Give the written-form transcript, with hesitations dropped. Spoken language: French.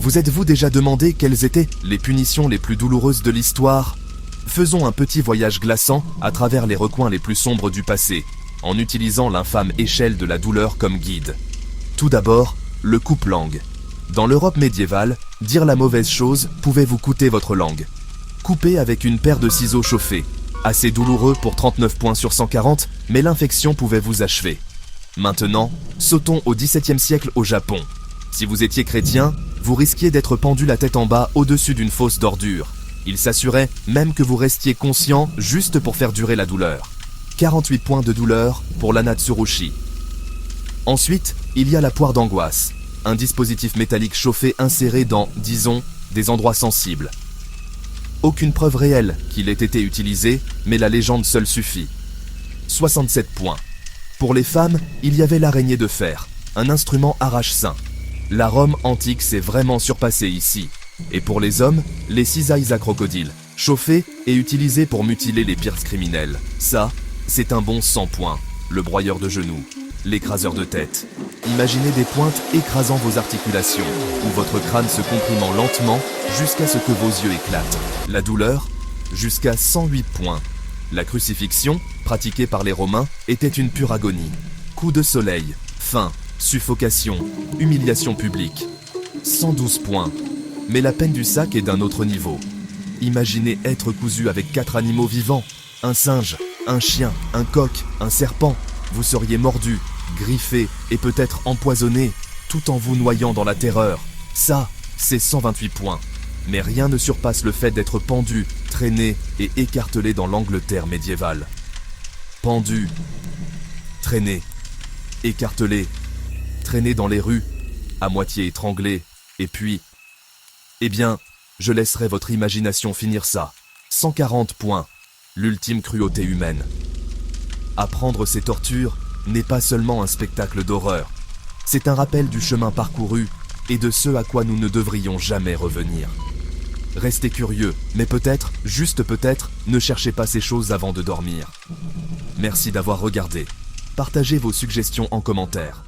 Vous êtes-vous déjà demandé quelles étaient les punitions les plus douloureuses de l'histoire? Faisons un petit voyage glaçant à travers les recoins les plus sombres du passé, en utilisant l'infâme échelle de la douleur comme guide. Tout d'abord, le coupe-langue. Dans l'Europe médiévale, dire la mauvaise chose pouvait vous coûter votre langue. Couper avec une paire de ciseaux chauffés. Assez douloureux pour 39 points sur 140, mais l'infection pouvait vous achever. Maintenant, sautons au XVIIe siècle au Japon. Si vous étiez chrétien, vous risquiez d'être pendu la tête en bas au-dessus d'une fosse d'ordures. Il s'assurait même que vous restiez conscient juste pour faire durer la douleur. 48 points de douleur pour l'Anatsuroshi. Ensuite, il y a la poire d'angoisse, un dispositif métallique chauffé inséré dans, disons, des endroits sensibles. Aucune preuve réelle qu'il ait été utilisé, mais la légende seule suffit. 67 points. Pour les femmes, il y avait l'araignée de fer, un instrument arrache-sain. La Rome antique s'est vraiment surpassée ici. Et pour les hommes, les cisailles à crocodile, chauffées et utilisées pour mutiler les pires criminels. Ça, c'est un bon 100 points. Le broyeur de genoux, l'écraseur de tête. Imaginez des pointes écrasant vos articulations, ou votre crâne se comprimant lentement jusqu'à ce que vos yeux éclatent. La douleur, jusqu'à 108 points. La crucifixion, pratiquée par les Romains, était une pure agonie. Coup de soleil, faim, suffocation, humiliation publique. 112 points. Mais la peine du sac est d'un autre niveau. Imaginez être cousu avec 4 animaux vivants. Un singe, un chien, un coq, un serpent. Vous seriez mordu, griffé et peut-être empoisonné, tout en vous noyant dans la terreur. Ça, c'est 128 points. Mais rien ne surpasse le fait d'être pendu, traîné et écartelé dans l'Angleterre médiévale. Pendu, traîné, écartelé, traîné dans les rues, à moitié étranglé, et puis... Eh bien, je laisserai votre imagination finir ça. 140 points. L'ultime cruauté humaine. Apprendre ces tortures n'est pas seulement un spectacle d'horreur. C'est un rappel du chemin parcouru et de ce à quoi nous ne devrions jamais revenir. Restez curieux, mais peut-être, juste peut-être, ne cherchez pas ces choses avant de dormir. Merci d'avoir regardé. Partagez vos suggestions en commentaire.